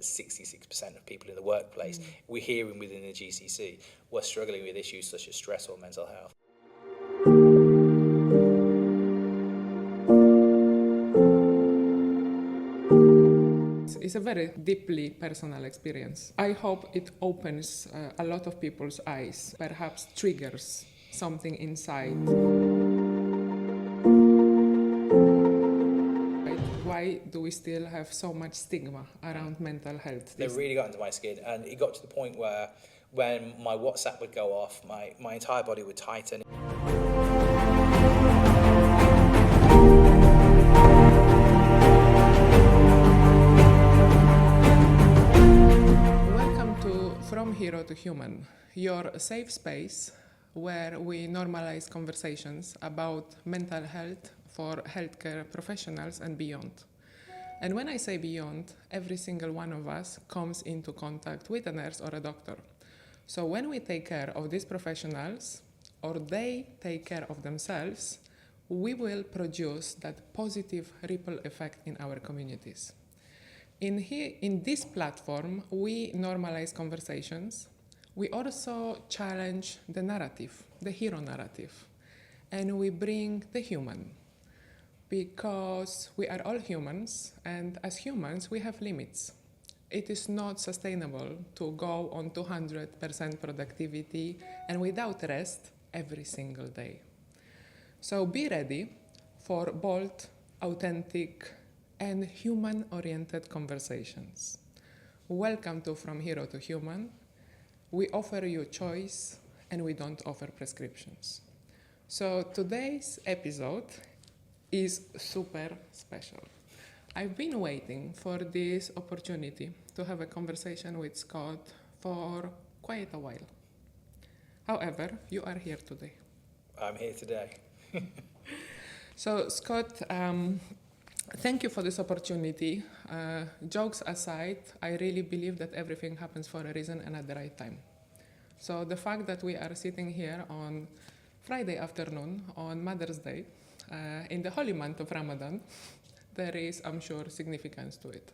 66% of people in the workplace, we're hearing within the GCC, were struggling with issues such as stress or mental health. It's a very deeply personal experience. I hope it opens a lot of people's eyes, perhaps triggers something inside. Why do we still have so much stigma around mental health? They really got under my skin, and it got to the point where when my WhatsApp would go off, my entire body would tighten. Welcome to From Hero to Human, your safe space where we normalize conversations about mental health for healthcare professionals and beyond. And when I say beyond, every single one of us comes into contact with a nurse or a doctor. So when we take care of these professionals, or they take care of themselves, we will produce that positive ripple effect in our communities. In this platform, we normalize conversations. We also challenge the narrative, the hero narrative, and we bring the human. Because we are all humans, and as humans, we have limits. It is not sustainable to go on 200% productivity and without rest every single day. So be ready for bold, authentic, and human-oriented conversations. Welcome to From Hero to Human. We offer you choice, and we don't offer prescriptions. So today's episode is super special. I've been waiting for this opportunity to have a conversation with Scott for quite a while. However, you are here today. I'm here today. So, Scott, thank you for this opportunity. Jokes aside, I really believe that everything happens for a reason and at the right time. So the fact that we are sitting here on Friday afternoon on Mother's Day, in the holy month of Ramadan, there is, I'm sure, significance to it.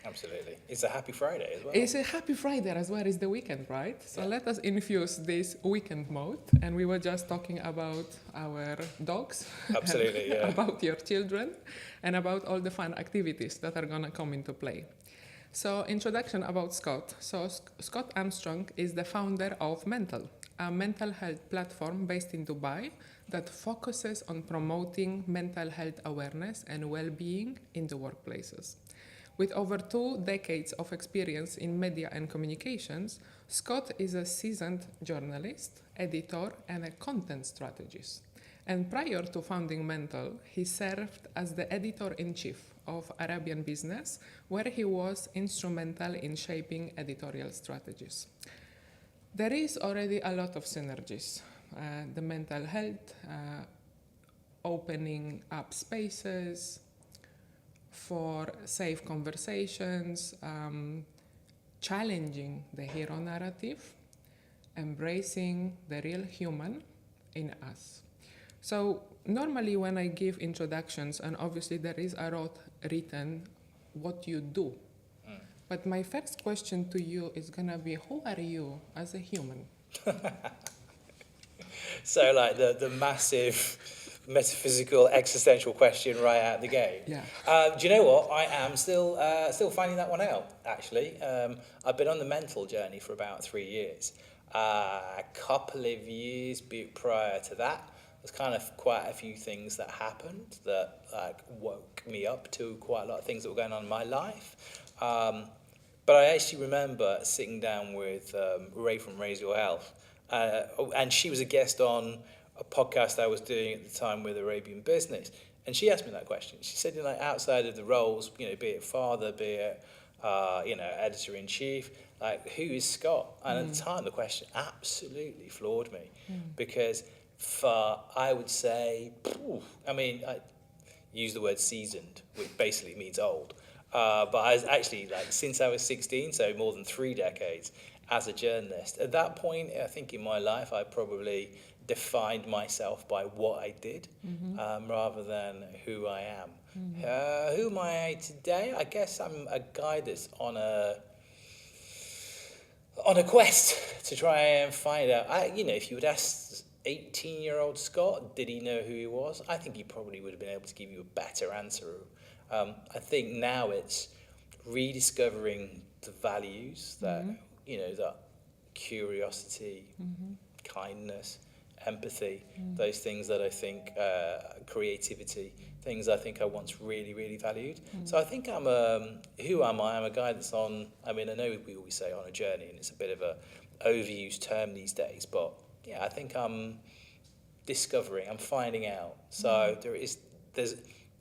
Absolutely. It's a happy Friday as well. It's a happy Friday as well. It's the weekend, right? So Let us infuse this weekend mode. And we were just talking about our dogs. Absolutely, yeah. About your children and about all the fun activities that are going to come into play. So introduction about Scott. So Scott Armstrong is the founder of Mental, a mental health platform based in Dubai that focuses on promoting mental health awareness and well-being in the workplaces. With over 2 decades of experience in media and communications, Scott is a seasoned journalist, editor, and a content strategist. And prior to founding Mental, he served as the editor-in-chief of Arabian Business, where he was instrumental in shaping editorial strategies. There is already a lot of synergies. The mental health, opening up spaces for safe conversations, challenging the hero narrative, embracing the real human in us. So normally when I give introductions, and obviously there is a lot written what you do, but my first question to you is gonna be, who are you as a human? So like the massive metaphysical existential question right out the gate. Yeah. Do you know what? I am still finding that one out, actually. I've been on the mental journey for about 3 years. A couple of years prior to that, there's kind of quite a few things that happened that woke me up to quite a lot of things that were going on in my life. But I actually remember sitting down with Ray from Raise Your Health, and she was a guest on a podcast I was doing at the time with Arabian Business, and she asked me that question. She said, like outside of the roles, be it father, be it editor-in-chief, like who is Scott? And at the time, the question absolutely floored me, because I would say, I use the word seasoned, which basically means old. But I was actually, since I was 16, so more than 3 decades as a journalist. At that point, I think in my life, I probably defined myself by what I did rather than who I am. Who am I today? I guess I'm a guy that's on a quest to try and find out. If you would ask 18-year-old Scott, did he know who he was? I think he probably would have been able to give you a better answer. I think now it's rediscovering the values that, that curiosity, kindness, empathy, those things that I think, creativity, things I think I once really, really valued. So I think who am I? I'm a guy that's I know we always say on a journey, and it's a bit of a overused term these days, but yeah, I think I'm discovering, I'm finding out. So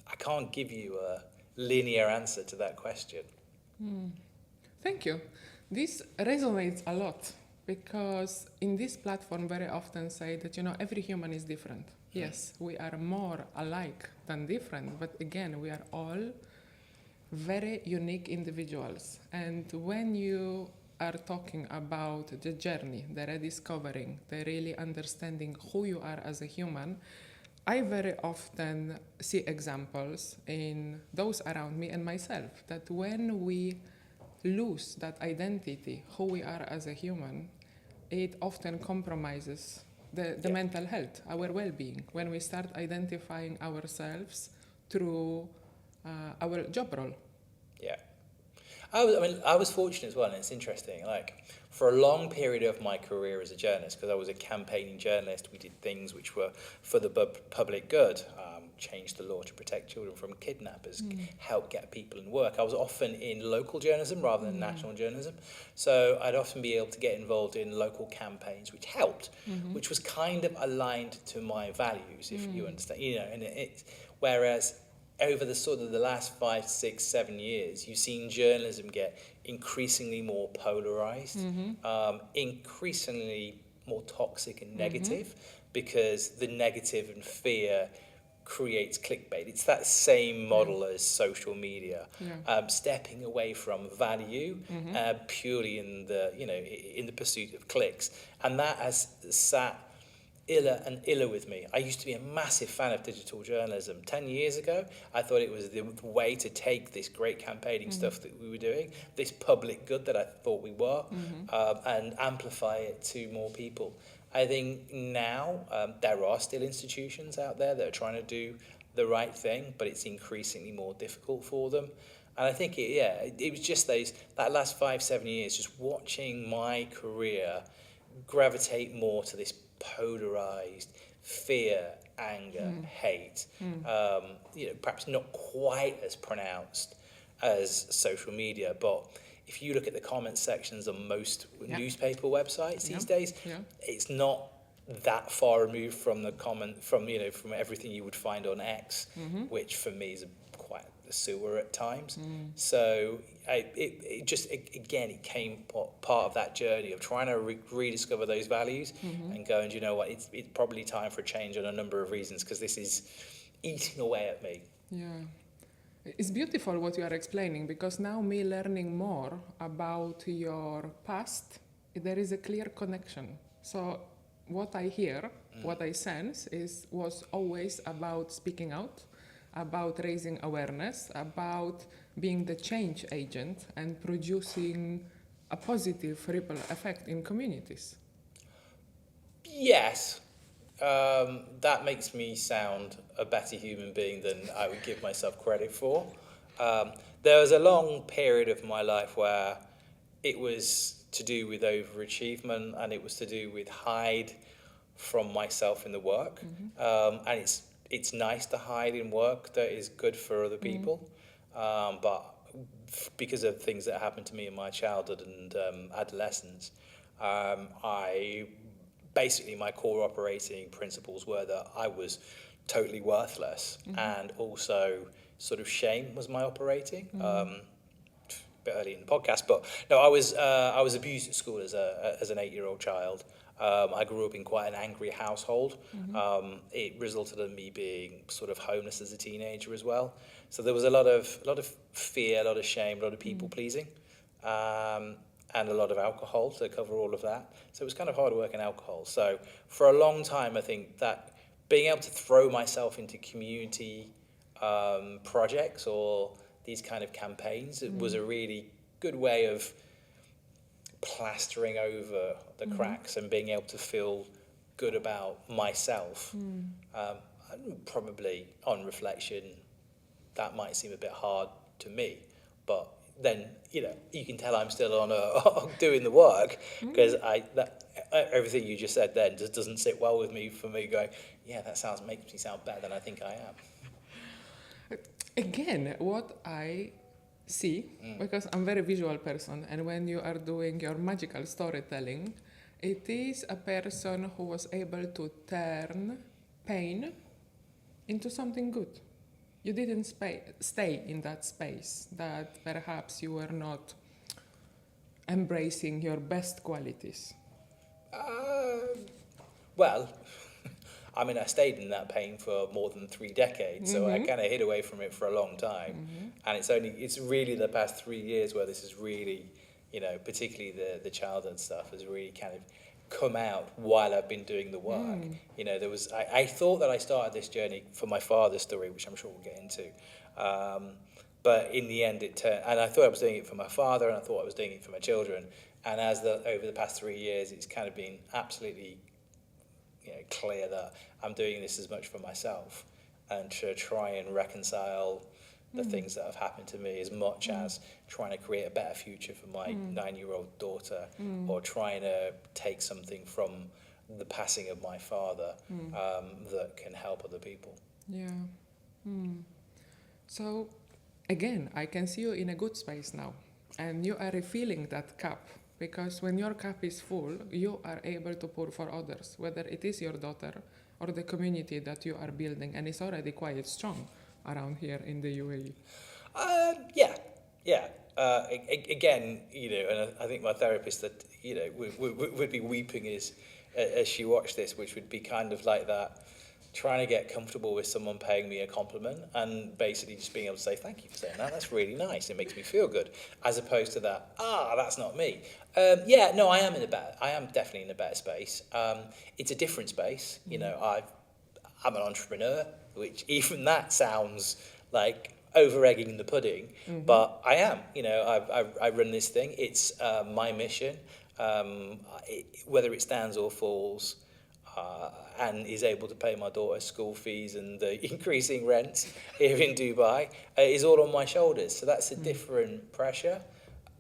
I can't give you a linear answer to that question. Thank you. This resonates a lot because in this platform very often say that, every human is different. Yes, we are more alike than different, but again, we are all very unique individuals. And when you are talking about the journey, the rediscovering, the really understanding who you are as a human, I very often see examples in those around me and myself that when we lose that identity, who we are as a human, it often compromises the mental health, our well-being, when we start identifying ourselves through our job role. Yeah. I was fortunate as well, and it's interesting. Like, for a long period of my career as a journalist, because I was a campaigning journalist, we did things which were for the public good. Changed the law to protect children from kidnappers, help get people in work. I was often in local journalism rather than national journalism. So I'd often be able to get involved in local campaigns, which helped, which was kind of aligned to my values, if you understand. Whereas over the last 5, 6, 7 years, you've seen journalism get increasingly more polarized, increasingly more toxic and negative, because the negative and fear creates clickbait. It's that same model as social media, stepping away from value purely in the pursuit of clicks, and that has sat iller and iller with me. I used to be a massive fan of digital journalism. 10 years ago, I thought it was the way to take this great campaigning stuff that we were doing, this public good that I thought we were, and amplify it to more people. I think now there are still institutions out there that are trying to do the right thing, but it's increasingly more difficult for them. And I think it was just that last 5, 7 years, just watching my career gravitate more to this polarized fear, anger, hate. Perhaps not quite as pronounced as social media, but if you look at the comment sections on most newspaper websites these days, it's not that far removed from the from everything you would find on X, which for me is quite a sewer at times. So it came part of that journey of trying to rediscover those values and going, you know what, it's probably time for a change on a number of reasons, because this is eating away at me. Yeah. It's beautiful what you are explaining, because now me learning more about your past, there is a clear connection. So what I hear, what I sense was always about speaking out, about raising awareness, about being the change agent and producing a positive ripple effect in communities. Yes. That makes me sound a better human being than I would give myself credit for. There was a long period of my life where it was to do with overachievement, and it was to do with hide from myself in the work. And it's nice to hide in work that is good for other people. But because of things that happened to me in my childhood and adolescence, basically my core operating principles were that I was totally worthless, and also sort of shame was my operating. A bit early in the podcast, but no, I was abused at school as an 8-year-old child. I grew up in quite an angry household. It resulted in me being sort of homeless as a teenager as well. So there was a lot of fear, a lot of shame, a lot of people pleasing. And a lot of alcohol to cover all of that. So it was kind of hard work and alcohol. So for a long time, I think that being able to throw myself into community projects or these kind of campaigns. It was a really good way of plastering over the cracks and being able to feel good about myself. And probably on reflection, that might seem a bit hard to me, but then you can tell I'm still on doing the work, because everything you just said then just doesn't sit well with me. For me, going, yeah, that makes me sound better than I think I am. Again, what I see, because I'm a very visual person, and when you are doing your magical storytelling, it is a person who was able to turn pain into something good. You didn't stay in that space that perhaps you were not embracing your best qualities. Well, I mean, I stayed in that pain for more than 3 decades, so I kind of hid away from it for a long time. And it's really the past 3 years where this is really, particularly the childhood stuff has really kind of come out while I've been doing the work. I thought that I started this journey for my father's story, which I'm sure we'll get into. But in the end, it turned, and I thought I was doing it for my father, and I thought I was doing it for my children. And over the past 3 years, it's kind of been absolutely clear that I'm doing this as much for myself, and to try and reconcile the things that have happened to me, as much as trying to create a better future for my 9-year-old daughter, or trying to take something from the passing of my father that can help other people. Yeah. So, again, I can see you in a good space now, and you are refilling that cup, because when your cup is full, you are able to pour for others, whether it is your daughter or the community that you are building, and it's already quite strong around here in the UAE. Yeah. Again, and I think my therapist that would be weeping as she watched this, which would be kind of like that, trying to get comfortable with someone paying me a compliment and basically just being able to say, thank you for saying that, that's really nice, it makes me feel good, as opposed to that, that's not me. I am definitely in a better space. It's a different space. I'm an entrepreneur, which even that sounds like over-egging the pudding, but I am. I run this thing. It's my mission. Whether it stands or falls, and is able to pay my daughter's school fees and the increasing rents here in Dubai, is all on my shoulders. So that's a different pressure.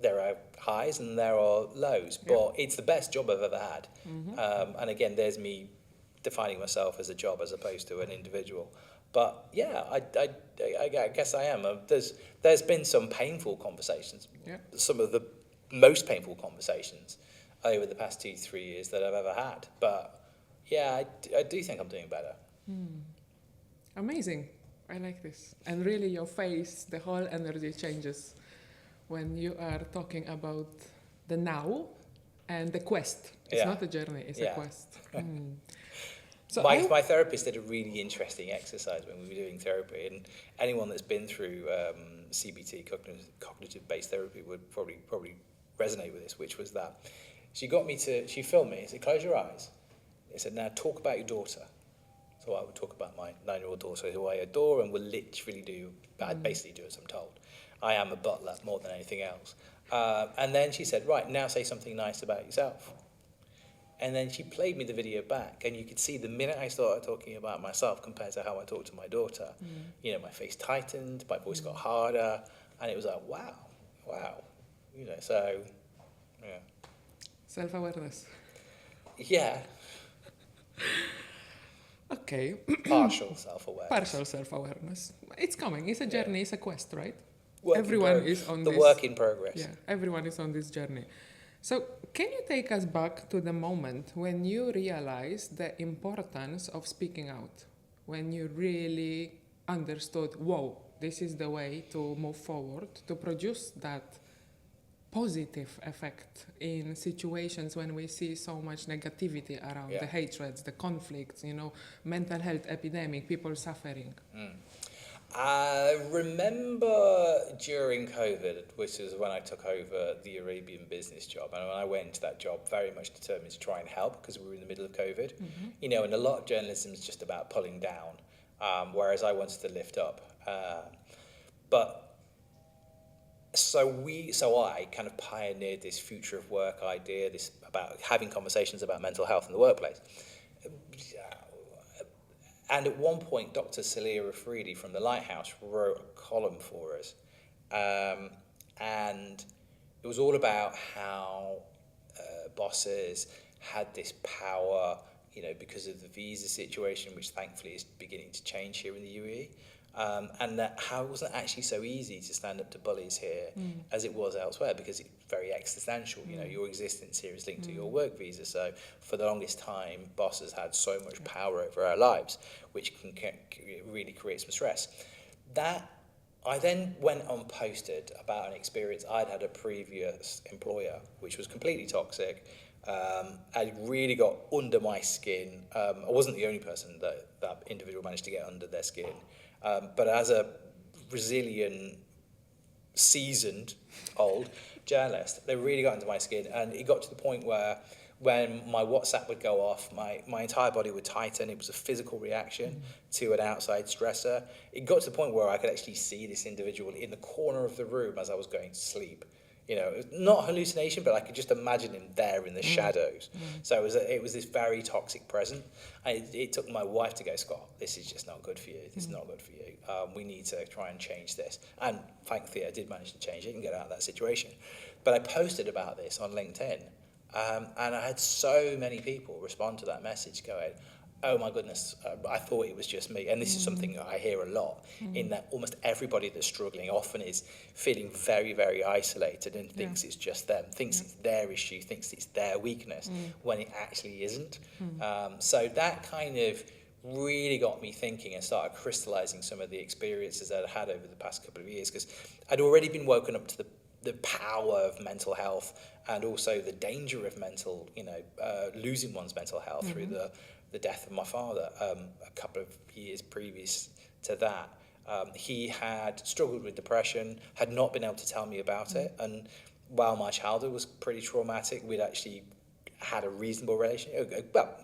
There are highs and there are lows, but it's the best job I've ever had. And again, there's me defining myself as a job as opposed to an individual. But yeah, I guess I am. There's been some painful conversations, some of the most painful conversations over the past 2-3 years that I've ever had. But yeah, I do think I'm doing better. Amazing. I like this. And really your face, the whole energy changes when you are talking about the now and the quest. It's not a journey, it's a quest. So my therapist did a really interesting exercise when we were doing therapy, and anyone that's been through CBT, cognitive-based therapy, would probably resonate with this, which was that she filmed me, said, close your eyes. They said, now talk about your daughter. So I would talk about my 9-year-old daughter, who I adore and will literally do, I'd basically do as I'm told. I am a butler more than anything else. And then she said, right, now say something nice about yourself. And then she played me the video back, and you could see the minute I started talking about myself compared to how I talked to my daughter, my face tightened, my voice got harder, and it was like, wow. So, yeah. Self-awareness. Yeah. Okay. Partial self-awareness. It's coming. It's a journey. It's a quest, right? Everyone is on this. The work in progress. Yeah, everyone is on this journey. So can you take us back to the moment when you realized the importance of speaking out? When you really understood, whoa, this is the way to move forward, to produce that positive effect in situations when we see so much negativity around, the hatreds, the conflicts, mental health epidemic, people suffering. I remember during COVID, which is when I took over the Arabian business job, and when I went into that job very much determined to try and help, because we were in the middle of COVID, and a lot of journalism is just about pulling down, whereas I wanted to lift up. But so I kind of pioneered this future of work idea, this about having conversations about mental health in the workplace. And at one point, Dr. Celia Afridi from the Lighthouse wrote a column for us. And it was all about how bosses had this power, because of the visa situation, which thankfully is beginning to change here in the UAE. And that how it wasn't actually so easy to stand up to bullies here as it was elsewhere, because it's very existential. Your existence here is linked to your work visa. So for the longest time, bosses had so much power over our lives, which can really create some stress. That I then went and posted about an experience I'd had a previous employer, which was completely toxic. I really got under my skin. I wasn't the only person that individual managed to get under their skin. But as a resilient, seasoned, old journalist, they really got into my skin. And it got to the point where when my WhatsApp would go off, my entire body would tighten. It was a phallical reaction to an outside stressor. It got to the point where I could actually see this individual in the corner of the room as I was going to sleep. Not hallucination, but I could just imagine him there in the shadows. So it was this very toxic presence. And it took my wife to go, Scott, this is just not good for you. This is not good for you. We need to try and change this. And thankfully, I did manage to change it and get out of that situation. But I posted about this on LinkedIn. And I had so many people respond to that message going, oh my goodness, I thought it was just me. And this is something I hear a lot, in that almost everybody that's struggling often is feeling very, very isolated and thinks it's just them, thinks it's their issue, thinks it's their weakness, when it actually isn't. So that kind of really got me thinking and started crystallizing some of the experiences that I'd had over the past couple of years, because I'd already been woken up to the power of mental health and also the danger of losing one's mental health through the death of my father a couple of years previous to that. He had struggled with depression, had not been able to tell me about it, and while my childhood was pretty traumatic, we'd actually had a reasonable relationship. Well,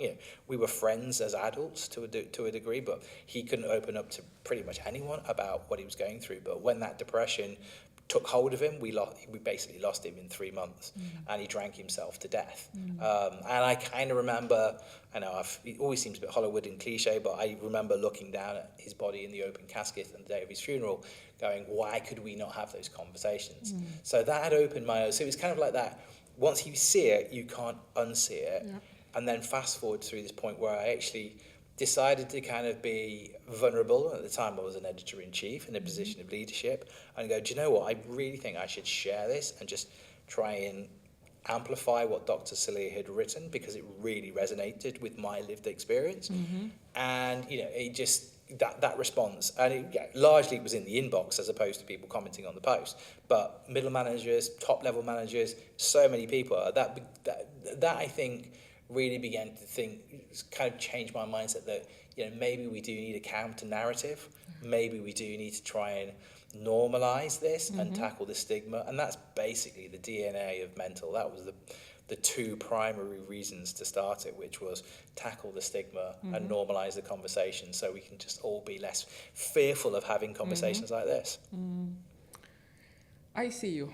we were friends as adults to a degree, but he couldn't open up to pretty much anyone about what he was going through. But when that depression took hold of him, we basically lost him in 3 months, and he drank himself to death. And I kind of remember, it always seems a bit Hollywood and cliche, but I remember looking down at his body in the open casket on the day of his funeral, going, why could we not have those conversations? So that had opened my eyes. So it was kind of like that. Once you see it, you can't unsee it. Yeah. And then fast forward through this point where I actually decided to kind of be vulnerable. At the time, I was an editor-in-chief in a position of leadership, and go, do you know what? I really think I should share this and just try and amplify what Dr. Celia had written, because it really resonated with my lived experience. And, it just, that response, and largely it was in the inbox as opposed to people commenting on the post, but middle managers, top-level managers, so many people, that I think really began to think, kind of changed my mindset that, maybe we do need a counter narrative. Maybe we do need to try and normalize this and tackle the stigma. And that's basically the DNA of mental. That was the two primary reasons to start it, which was tackle the stigma and normalize the conversation, so we can just all be less fearful of having conversations like this. I see you.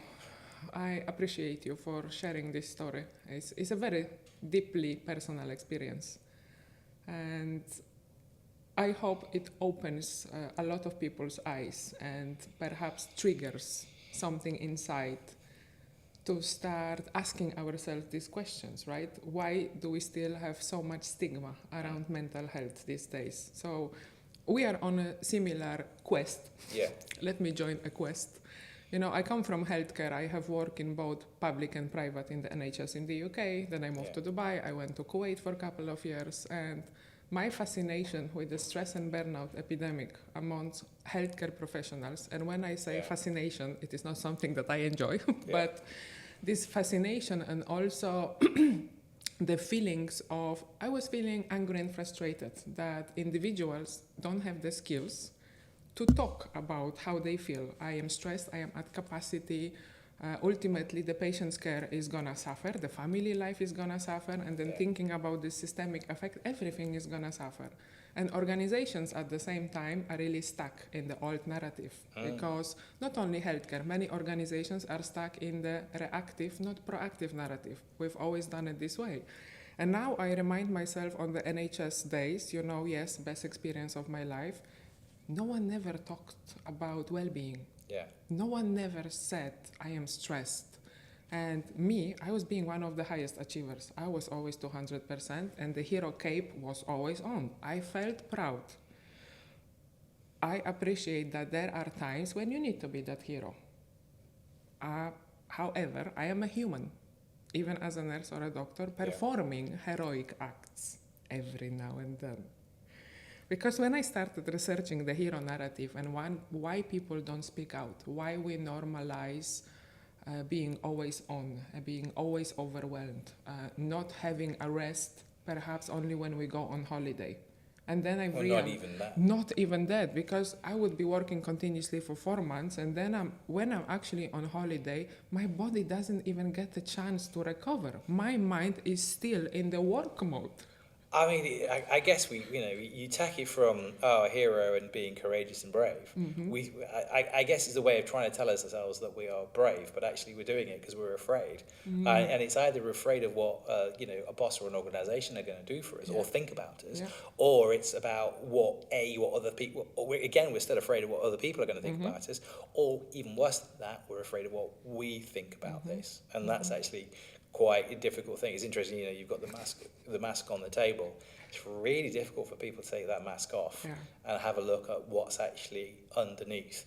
I appreciate you for sharing this story. It's a very deeply personal experience, and I hope it opens a lot of people's eyes and perhaps triggers something inside to start asking ourselves these questions, right? Why do we still have so much stigma around mental health these days? So we are on a similar quest. Yeah. Let me join a quest. I come from healthcare. I have worked in both public and private in the NHS in the UK. Then I moved to Dubai. I went to Kuwait for a couple of years. And my fascination with the stress and burnout epidemic amongst healthcare professionals, and when I say fascination, it is not something that I enjoy, but this fascination and also the feelings of, I was feeling angry and frustrated that individuals don't have the skills to talk about how they feel. I am stressed, I am at capacity, Ultimately, the patient's care is gonna suffer, the family life is gonna suffer, and then thinking about the systemic effect, everything is gonna suffer. And organizations at the same time are really stuck in the old narrative because not only healthcare, many organizations are stuck in the reactive, not proactive narrative. We've always done it this way. And now I remind myself on the NHS days, yes, best experience of my life. No one never talked about well-being. Yeah. No one never said, I am stressed. And me, I was being one of the highest achievers. I was always 200%, and the hero cape was always on. I felt proud. I appreciate that there are times when you need to be that hero. However, I am a human, even as a nurse or a doctor, performing heroic acts every now and then. Because when I started researching the hero narrative and why people don't speak out, why we normalize being always on, being always overwhelmed, not having a rest, perhaps only when we go on holiday. And then I realized, not even that. Not even that, because I would be working continuously for 4 months, and then when I'm actually on holiday, my body doesn't even get a chance to recover. My mind is still in the work mode. I mean, I guess you take it from a hero and being courageous and brave. I guess it's a way of trying to tell ourselves that we are brave, but actually we're doing it because we're afraid. And it's either we're afraid of what a boss or an organisation are going to do for us, or think about us, or it's about what other people. Or we're still afraid of what other people are going to think about us, or even worse than that, we're afraid of what we think about this, and that's actually quite a difficult thing. It's interesting, you've got the mask on the table. It's really difficult for people to take that mask off and have a look at what's actually underneath.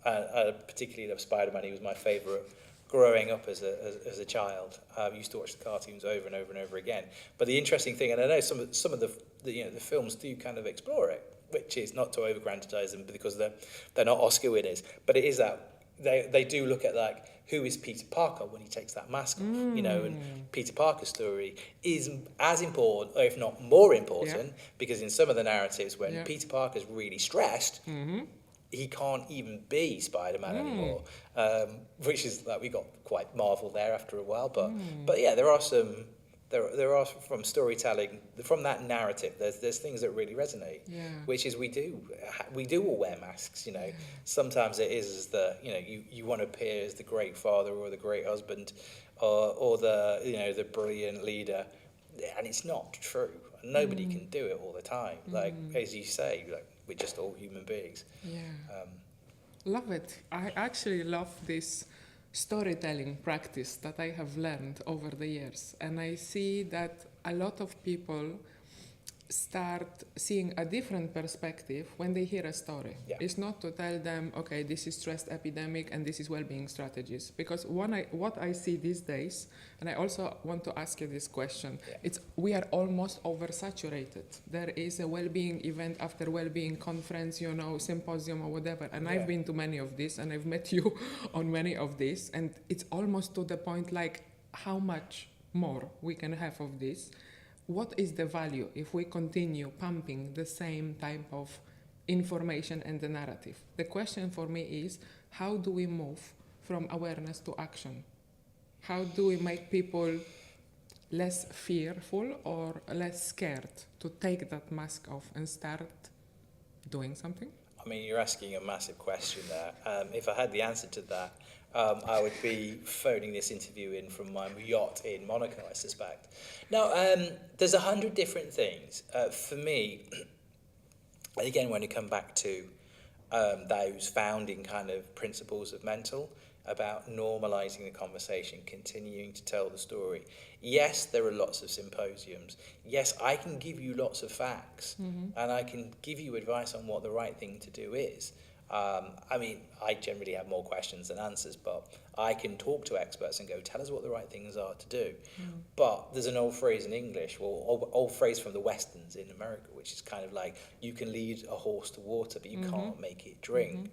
I particularly love Spider-Man. He was my favourite growing up as a child. I used to watch the cartoons over and over and over again. But the interesting thing, and I know some of the films do kind of explore it, which is not to over-granditize them because they're not Oscar winners, but it is that they do look at who is Peter Parker when he takes that mask off, and Peter Parker's story is as important, or if not more important, because in some of the narratives when Peter Parker's really stressed, he can't even be Spider-Man anymore, which is we got quite Marvel there after a while, but yeah, there are some. There are from storytelling, from that narrative, there's things that really resonate, which is we do all wear masks, Sometimes it is you want to appear as the great father or the great husband or the brilliant leader, and it's not true. Nobody can do it all the time. As you say, we're just all human beings. Love it. I actually love this storytelling practice that I have learned over the years, and I see that a lot of people start seeing a different perspective when they hear a story. It's not to tell them, okay, this is stress epidemic and this is well-being strategies, because what I see these days, and I also want to ask you this question, we are almost oversaturated. There is a well-being event after well-being conference, symposium or whatever, and I've been to many of these, and I've met you on many of these, and it's almost to the point how much more we can have of this. What is the value if we continue pumping the same type of information and the narrative? The question for me is, how do we move from awareness to action? How do we make people less fearful or less scared to take that mask off and start doing something? I mean, you're asking a massive question there. If I had the answer to that, I would be phoning this interview in from my yacht in Monaco, I suspect. Now, there's 100 different things. For me, again, when you come back to those founding kind of principles of mental, about normalising the conversation, continuing to tell the story. Yes, there are lots of symposiums. Yes, I can give you lots of facts, and I can give you advice on what the right thing to do is. I mean, I generally have more questions than answers, but I can talk to experts and go, tell us what the right things are to do. But there's an old phrase in English, or old phrase from the Westerns in America, which is kind of like, you can lead a horse to water, but you can't make it drink.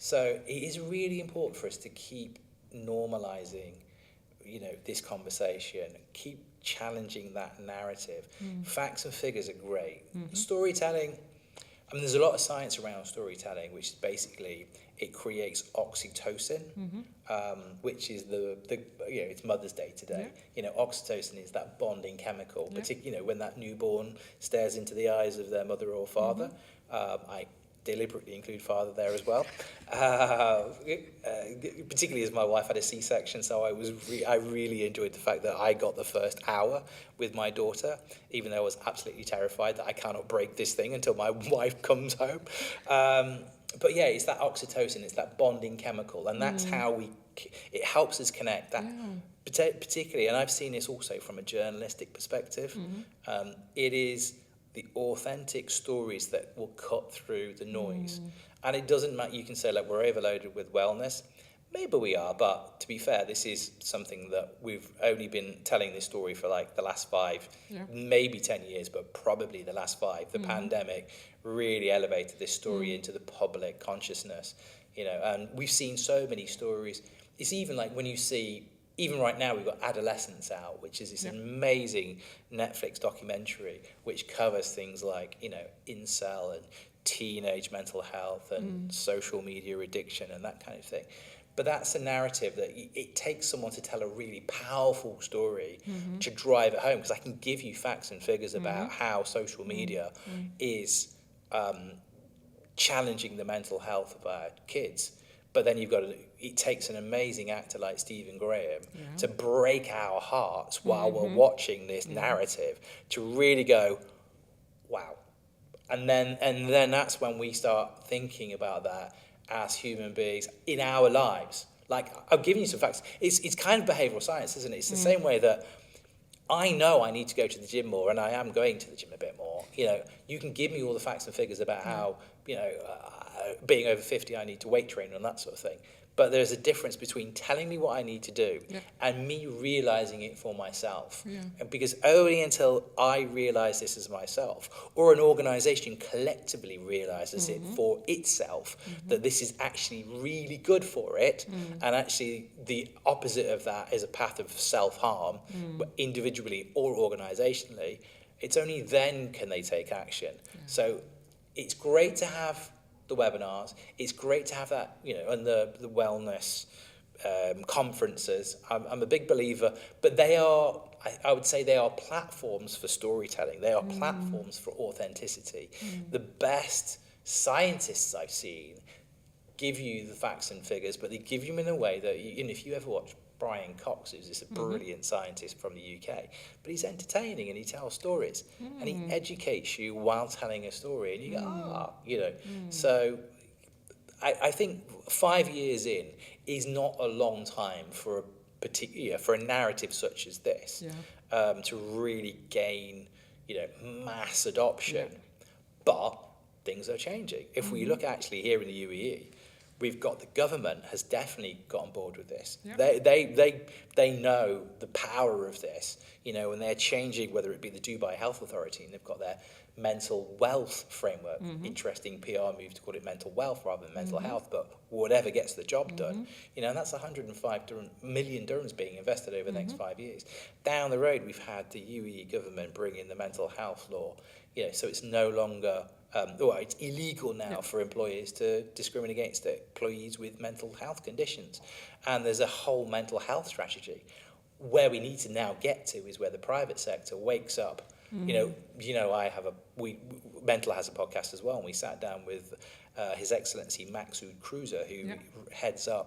So it is really important for us to keep normalising, this conversation, keep challenging that narrative. Facts and figures are great. Storytelling, I mean, there's a lot of science around storytelling, which is basically, it creates oxytocin, which is the it's Mother's Day today. Oxytocin is that bonding chemical, particularly when that newborn stares into the eyes of their mother or father. I deliberately include father there as well, particularly as my wife had a C-section, so I really enjoyed the fact that I got the first hour with my daughter, even though I was absolutely terrified that I cannot break this thing until my wife comes home. But yeah, it's that oxytocin, it's that bonding chemical, and that's how it helps us connect. That particularly, and I've seen this also from a journalistic perspective, it is the authentic stories that will cut through the noise. And it doesn't matter, you can say, like, we're overloaded with wellness. Maybe we are, but to be fair, this is something that we've only been telling this story for like the last 5, maybe 10 years, but probably the last 5. The pandemic really elevated this story into the public consciousness, and we've seen so many stories. It's even like when you see, even right now, we've got Adolescence out, which is this amazing Netflix documentary which covers things like, incel and teenage mental health and social media addiction and that kind of thing. But that's a narrative that it takes someone to tell a really powerful story to drive it home, because I can give you facts and figures about how social media is challenging the mental health of our kids. But then it takes an amazing actor like Stephen Graham to break our hearts while we're watching this narrative, to really go, wow. And then that's when we start thinking about that as human beings in our lives. Like, I've given you some facts. It's kind of behavioral science, isn't it? It's the same way that I know I need to go to the gym more, and I am going to the gym a bit more. You can give me all the facts and figures about how, being over 50, I need to weight train and that sort of thing. But there's a difference between telling me what I need to do and me realizing it for myself. And because only until I realize this as myself, or an organization collectively realizes it for itself, that this is actually really good for it, and actually the opposite of that is a path of self-harm, individually or organizationally, it's only then can they take action. So it's great to have the webinars. It's great to have that, and the wellness conferences. I'm a big believer, but they are, I would say, they are platforms for storytelling. They are platforms for authenticity. The best scientists I've seen give you the facts and figures, but they give you them in a way that, if you ever watch Brian Cox, who's this brilliant scientist from the UK, but he's entertaining and he tells stories and he educates you while telling a story, and you go, So I think 5 years in is not a long time for for a narrative such as this to really gain, mass adoption. But things are changing. If we look actually here in the UAE, we've got the government has definitely got on board with this. They know the power of this, and they're changing, whether it be the Dubai Health Authority, and they've got their mental wealth framework. Interesting PR move to call it mental wealth rather than mental health, but whatever gets the job done. And that's 105 million dirhams being invested over the next 5 years. Down the road, we've had the UAE government bring in the mental health law. So it's no longer it's illegal now for employers to discriminate against employees with mental health conditions. And there's a whole mental health strategy. Where we need to now get to is where the private sector wakes up. Mental has a podcast as well, and we sat down with His Excellency Maxud Cruiser, who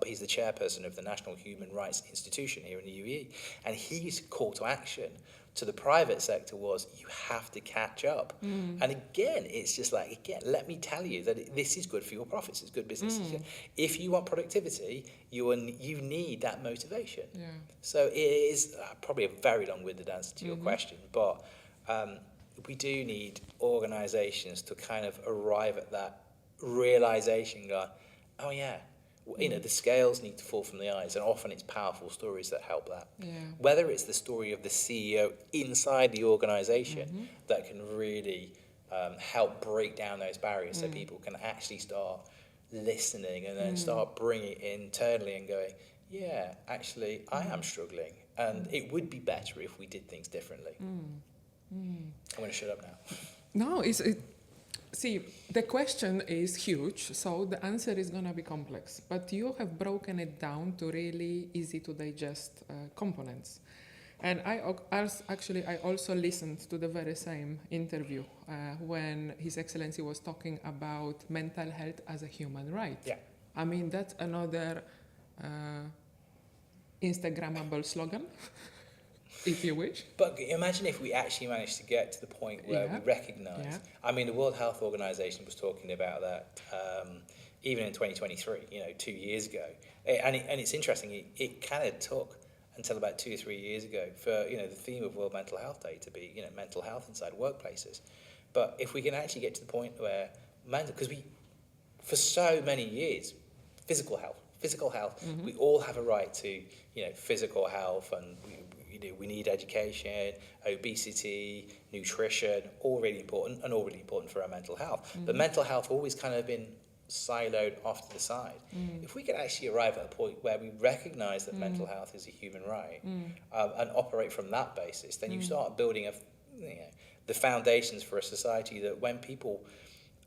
he's the chairperson of the National Human Rights Institution here in the UAE, and his call to action to the private sector was, you have to catch up. And again, it's just like, let me tell you that this is good for your profits, it's good business. If you want productivity, you need that motivation. So it is probably a very long-winded answer to your question, but we do need organizations to kind of arrive at that realization, going, oh yeah, the scales need to fall from the eyes, and often it's powerful stories that help that. Whether it's the story of the CEO inside the organization that can really help break down those barriers, so people can actually start listening and then start bringing it internally and going, yeah, actually, I am struggling, and it would be better if we did things differently. I'm going to shut up now. No, See, the question is huge, so the answer is going to be complex. But you have broken it down to really easy to digest components. And I also listened to the very same interview when His Excellency was talking about mental health as a human right. Yeah. I mean, that's another Instagrammable slogan, if you wish. But imagine if we actually managed to get to the point where we recognise. I mean, the World Health Organization was talking about that even in 2023, 2 years ago. And it's interesting, it kind of took until about 2 or 3 years ago for, the theme of World Mental Health Day to be, mental health inside workplaces. But if we can actually get to the point where because for so many years, physical health, mm-hmm. we all have a right to, physical health, and we need education, obesity, nutrition, all really important for our mental health. Mm-hmm. But mental health always kind of been siloed off to the side. If we could actually arrive at a point where we recognise that mental health is a human right and operate from that basis, then you start building the foundations for a society that when people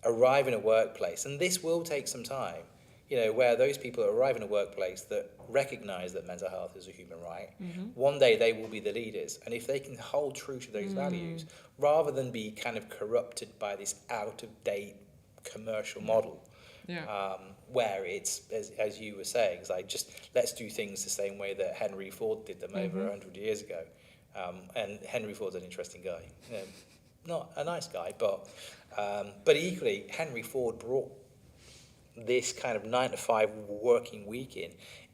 arrive in a workplace, and this will take some time, where those people arrive in a workplace that recognise that mental health is a human right, one day they will be the leaders. And if they can hold true to those values, rather than be kind of corrupted by this out-of-date commercial model, where it's, as you were saying, it's like, just let's do things the same way that Henry Ford did them over 100 years ago. And Henry Ford's an interesting guy. Not a nice guy, but equally, Henry Ford brought this kind of 9-to-5 working week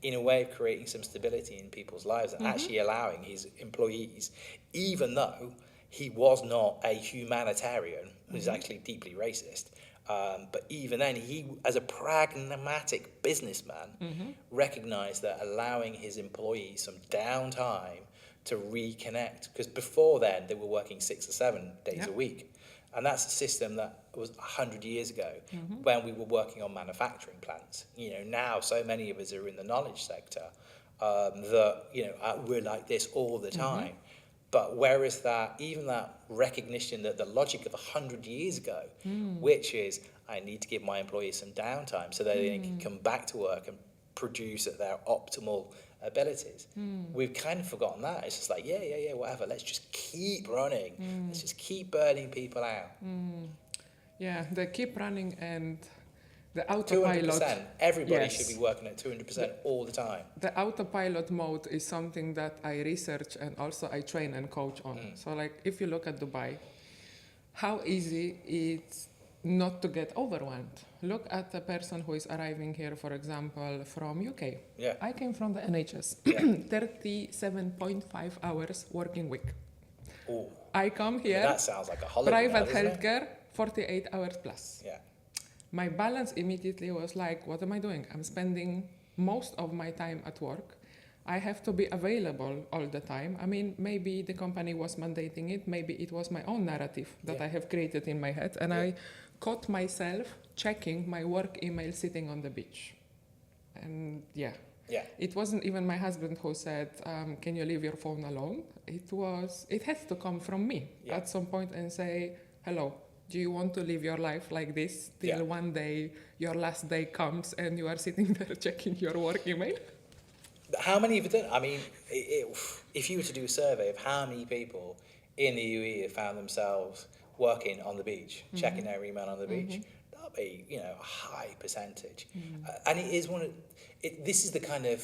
in a way of creating some stability in people's lives and actually allowing his employees, even though he was not a humanitarian, he was actually deeply racist, but even then, he, as a pragmatic businessman, recognized that allowing his employees some downtime to reconnect, because before then they were working 6 or 7 days a week, and that's a system that was 100 years ago when we were working on manufacturing plants. Now so many of us are in the knowledge sector that we're like this all the time. But where is that, even that recognition that the logic of 100 years ago, which is I need to give my employees some downtime so that they can come back to work and produce at their optimal abilities. We've kind of forgotten that. It's just like, whatever, let's just keep running. Let's just keep burning people out. Yeah, they keep running, and the autopilot. 200%. Everybody should be working at 200% all the time. The autopilot mode is something that I research and also I train and coach on. So, like, if you look at Dubai, how easy it's not to get overwhelmed. Look at the person who is arriving here, for example, from UK. Yeah. I came from the NHS. 37.5 hours working week. Ooh. I come here. That sounds like a holiday. Private healthcare, 48 hours plus. Yeah. My balance immediately was like, what am I doing? I'm spending most of my time at work. I have to be available all the time. I mean, maybe the company was mandating it. Maybe it was my own narrative that I have created in my head. And I caught myself checking my work email sitting on the beach. And it wasn't even my husband who said, can you leave your phone alone? It had to come from me at some point and say, hello, do you want to live your life like this till one day your last day comes and you are sitting there checking your work email? How many have you done? I mean, if you were to do a survey of how many people in the UAE have found themselves working on the beach, checking their email on the beach, that'll be, a high percentage. And it is this is the kind of,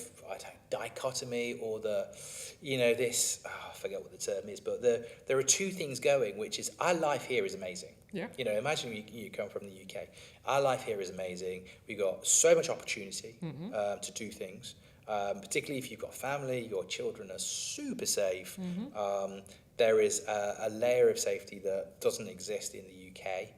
dichotomy or the, this, I forget what the term is, but there are two things going, which is our life here is amazing. Yeah. Imagine you come from the UK. Our life here is amazing. We've got so much opportunity to do things. Particularly if you've got family, your children are super safe. There is a layer of safety that doesn't exist in the UK.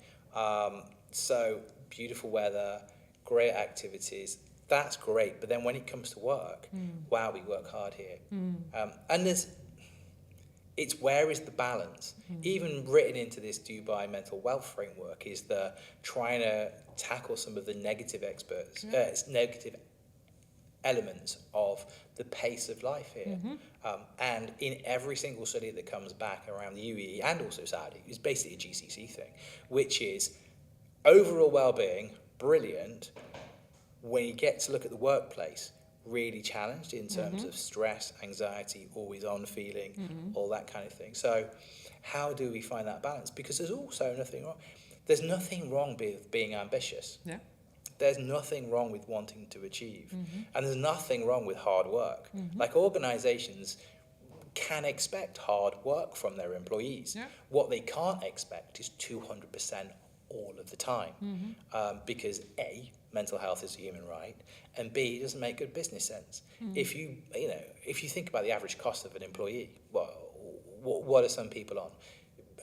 So beautiful weather, great activities, that's great. But then when it comes to work, wow, we work hard here. And it's where is the balance? Even written into this Dubai mental wealth framework is the trying to tackle some of the negative negative elements of the pace of life here. And in every single study that comes back around the UAE and also Saudi, it's basically a GCC thing, which is Overall well-being, brilliant. When you get to look at the workplace, really challenged in terms of stress, anxiety, always on feeling, all that kind of thing. So how do we find that balance? Because there's also nothing wrong. There's nothing wrong with being ambitious. Yeah. There's nothing wrong with wanting to achieve. And there's nothing wrong with hard work. Like organizations can expect hard work from their employees. Yeah. What they can't expect is 200% all of the time. Because A, mental health is a human right, and B, it doesn't make good business sense. If you think about the average cost of an employee, well, what are some people on?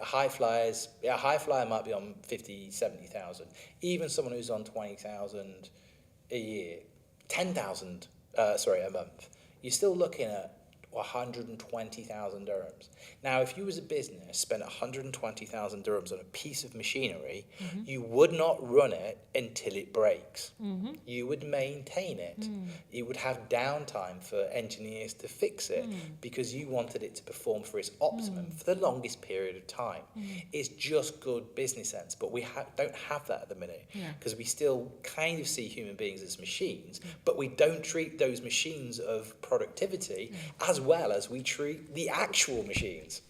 High flyers, a high flyer might be on 50, 70,000. Even someone who's on 20,000 a year, 10,000, a month, you're still looking at 120,000 dirhams. Now, if you as a business spent 120,000 dirhams on a piece of machinery, you would not run it until it breaks. You would maintain it. You would have downtime for engineers to fix it because you wanted it to perform for its optimum for the longest period of time. It's just good business sense, but we don't have that at the minute because we still kind of see human beings as machines, but we don't treat those machines of productivity as well as we treat the actual machines.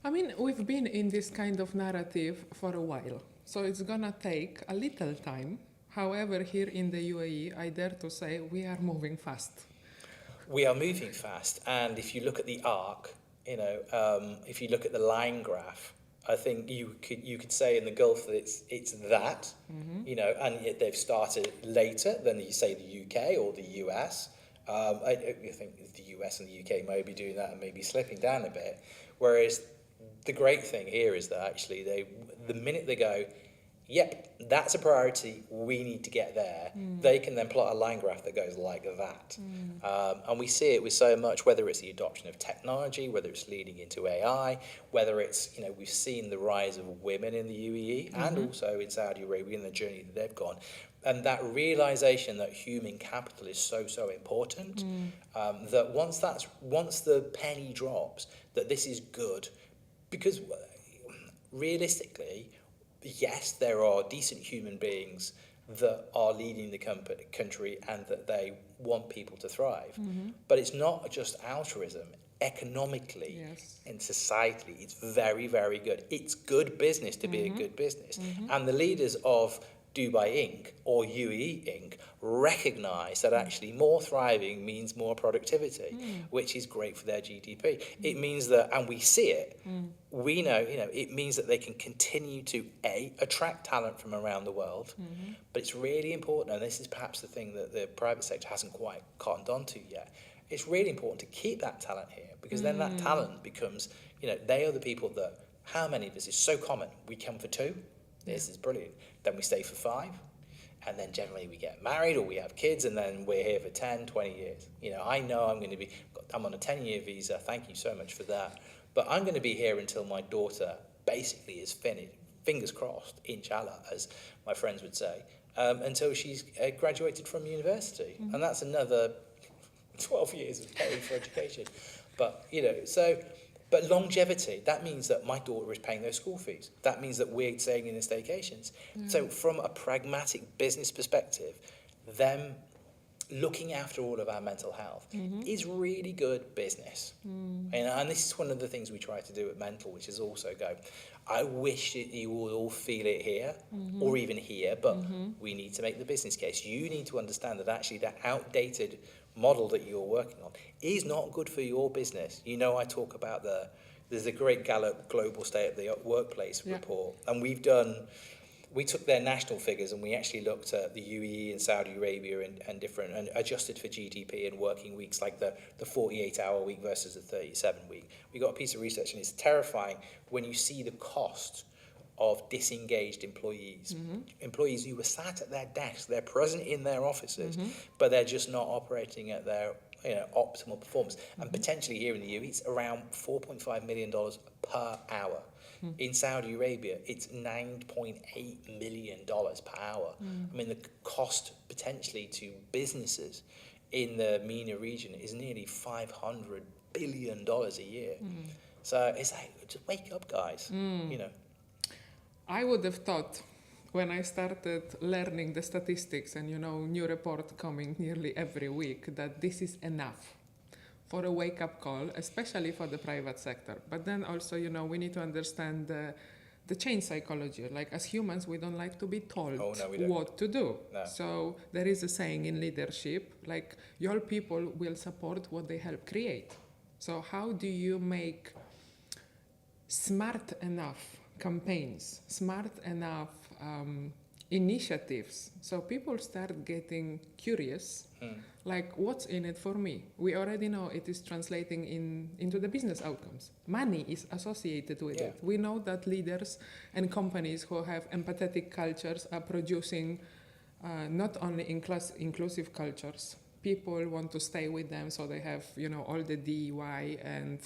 I mean, we've been in this kind of narrative for a while, so it's gonna take a little time. However, here in the UAE, I dare to say we are moving fast. We are moving fast, and if you look at the arc, if you look at the line graph, I think you could say in the Gulf that it's that, and yet they've started later than you say the UK or the US. I think the US and the UK may be doing that and maybe slipping down a bit. Whereas the great thing here is that actually the minute they go, yep, that's a priority, we need to get there, they can then plot a line graph that goes like that. And we see it with so much, whether it's the adoption of technology, whether it's leading into AI, whether it's, we've seen the rise of women in the UAE and also in Saudi Arabia and the journey that they've gone. And that realization that human capital is so important, that once the penny drops, that this is good, because realistically, yes, there are decent human beings that are leading the country and that they want people to thrive. But it's not just altruism. Economically and societally, it's very, very good. It's good business to be a good business. And the leaders of Dubai Inc. or UAE Inc. recognize that actually more thriving means more productivity, which is great for their GDP. It means that, and we see it, we know, it means that they can continue to, A, attract talent from around the world, but it's really important, and this is perhaps the thing that the private sector hasn't quite cottoned onto yet, it's really important to keep that talent here, because then that talent becomes, they are the people that, how many of us, is so common, we come for 2, this is brilliant. Then we stay for 5, and then generally we get married or we have kids, and then we're here for 10, 20 years. I know I'm on a 10-year visa, thank you so much for that, but I'm going to be here until my daughter basically is finished, fingers crossed, inshallah, as my friends would say, until she's graduated from university. And that's another 12 years of paying for education. But, But longevity, that means that my daughter is paying those school fees. That means that we're staying in the staycations. So from a pragmatic business perspective, them looking after all of our mental health is really good business. And this is one of the things we try to do at Mental, which is also go, I wish that you would all feel it here or even here, but we need to make the business case. You need to understand that actually that outdated model that you're working on is not good for your business. I talk about there's a great Gallup Global State of the Workplace report, and we took their national figures and we actually looked at the UAE and Saudi Arabia and adjusted for GDP and working weeks, like the 48-hour week versus the 37 week. We got a piece of research and it's terrifying when you see the cost of disengaged employees, employees who were sat at their desks, they're present in their offices, but they're just not operating at their optimal performance. And potentially here in the UAE, it's around $4.5 million per hour. In Saudi Arabia, it's $9.8 million per hour. I mean, the cost potentially to businesses in the MENA region is nearly $500 billion a year. So it's like, just wake up, guys, I would have thought when I started learning the statistics and new report coming nearly every week that this is enough for a wake-up call, especially for the private sector. But then also, we need to understand the change psychology. Like as humans, we don't like to be told what to do. No. So there is a saying in leadership, like your people will support what they help create. So how do you make smart enough campaigns, smart enough initiatives, so people start getting curious, like what's in it for me? We already know it is translating into the business outcomes. Money is associated with it. We know that leaders and companies who have empathetic cultures are producing not only inclusive cultures. People want to stay with them, so they have all the DEI and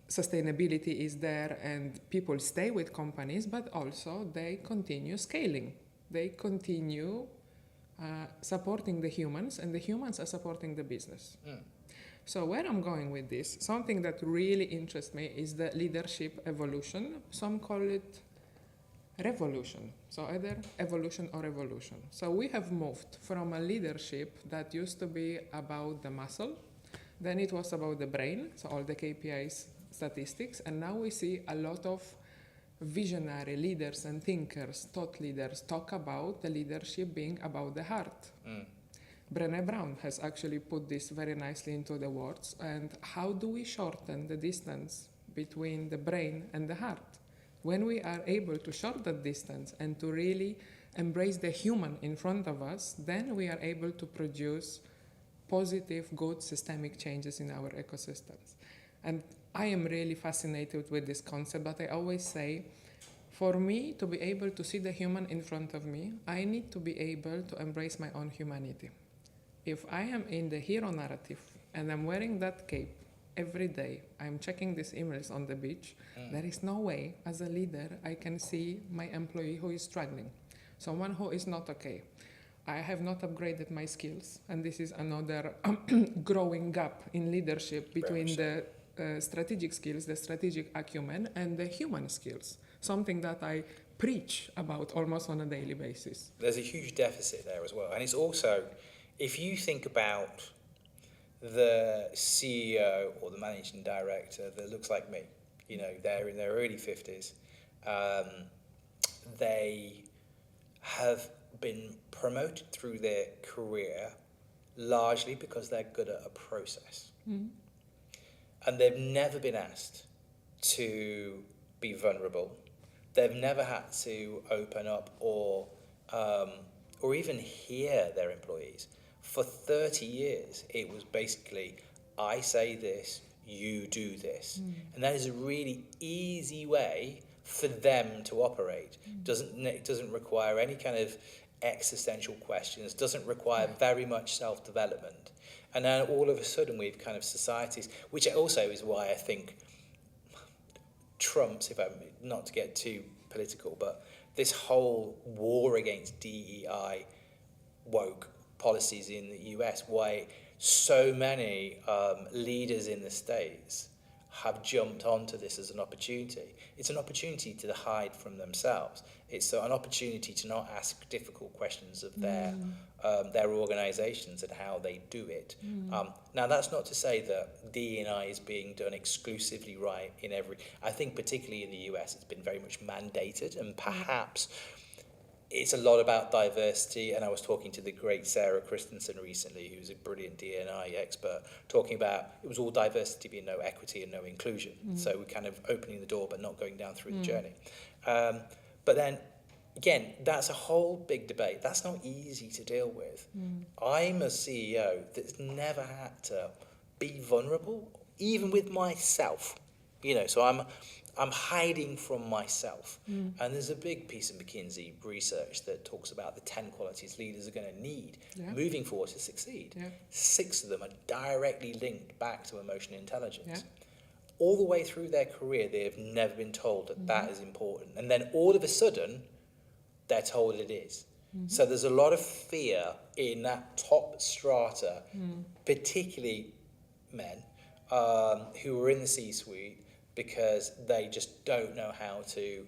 sustainability is there, and people stay with companies, but also they continue scaling. They continue supporting the humans, and the humans are supporting the business. So where I'm going with this, something that really interests me is the leadership evolution. Some call it revolution. So either evolution or revolution. So we have moved from a leadership that used to be about the muscle, then it was about the brain, so all the KPIs, statistics, and now we see a lot of visionary leaders and thinkers, thought leaders, talk about the leadership being about the heart. Brené Brown has actually put this very nicely into the words. And how do we shorten the distance between the brain and the heart? When we are able to shorten that distance and to really embrace the human in front of us, then we are able to produce positive, good, systemic changes in our ecosystems. And I am really fascinated with this concept, but I always say, for me to be able to see the human in front of me, I need to be able to embrace my own humanity. If I am in the hero narrative and I'm wearing that cape every day, I'm checking these emails on the beach, there is no way as a leader I can see my employee who is struggling, someone who is not okay. I have not upgraded my skills, and this is another growing gap in leadership between the strategic skills, the strategic acumen, and the human skills, something that I preach about almost on a daily basis. There's a huge deficit there as well. And it's also, if you think about the CEO or the managing director that looks like me, they're in their early 50s, they have been promoted through their career largely because they're good at a process. And they've never been asked to be vulnerable. They've never had to open up or even hear their employees. For 30 years, it was basically, I say this, you do this. And that is a really easy way for them to operate. It doesn't require any kind of existential questions, doesn't require very much self-development. And then all of a sudden we've kind of societies, which also is why I think Trump's, not to get too political, but this whole war against DEI woke policies in the US, why so many leaders in the States have jumped onto this as an opportunity. It's an opportunity to hide from themselves. It's an opportunity to not ask difficult questions of their organizations and how they do it. Now, that's not to say that D&I is being done exclusively right in every... I think particularly in the US, it's been very much mandated, and perhaps it's a lot about diversity. And I was talking to the great Sarah Christensen recently, who's a brilliant D&I expert, talking about it was all diversity, being no equity and no inclusion. So we're kind of opening the door but not going down through the journey. But then, again, that's a whole big debate. That's not easy to deal with. I'm a CEO that's never had to be vulnerable, even with myself. So I'm hiding from myself. And there's a big piece of McKinsey research that talks about the 10 qualities leaders are going to need moving forward to succeed. 6 of them are directly linked back to emotional intelligence. All the way through their career, they have never been told that that is important. And then all of a sudden, they're told it is. So there's a lot of fear in that top strata, particularly men who are in the C-suite, because they just don't know how to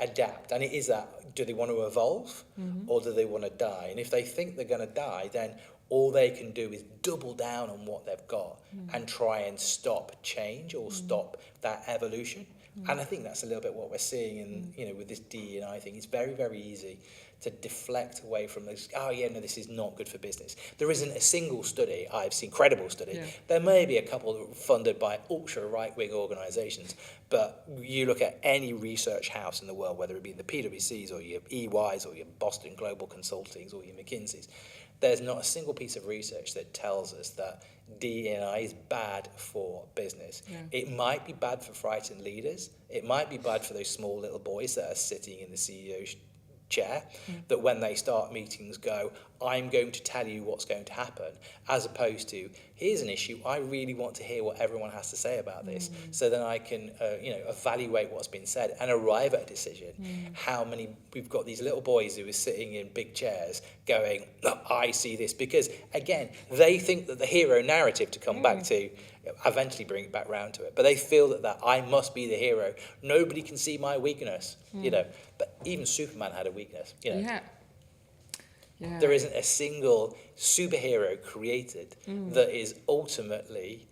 adapt. And it is that, do they want to evolve or do they want to die? And if they think they're going to die, then all they can do is double down on what they've got and try and stop change or stop that evolution. And I think that's a little bit what we're seeing in, you know, with this DE&I thing. It's very, very easy to deflect away from this. Oh yeah, no, this is not good for business. There isn't a single study I've seen, credible study. Yeah. There may be a couple funded by ultra right-wing organisations, but you look at any research house in the world, whether it be the PwCs or your EYs or your Boston Global Consultings or your McKinseys, there's not a single piece of research that tells us that DE&I is bad for business. Yeah. It might be bad for frightened leaders. It might be bad for those small little boys that are sitting in the CEO's chair, that when they start meetings go, I'm going to tell you what's going to happen, as opposed to, here's an issue, I really want to hear what everyone has to say about this, so then I can evaluate what's been said and arrive at a decision. How many, we've got these little boys who are sitting in big chairs going, I see this, because again, they think that the hero narrative, to come back to, eventually bring it back round to it, but they feel that I must be the hero. Nobody can see my weakness, you know. But even Superman had a weakness, you know. Yeah. There isn't a single superhero created that is ultimately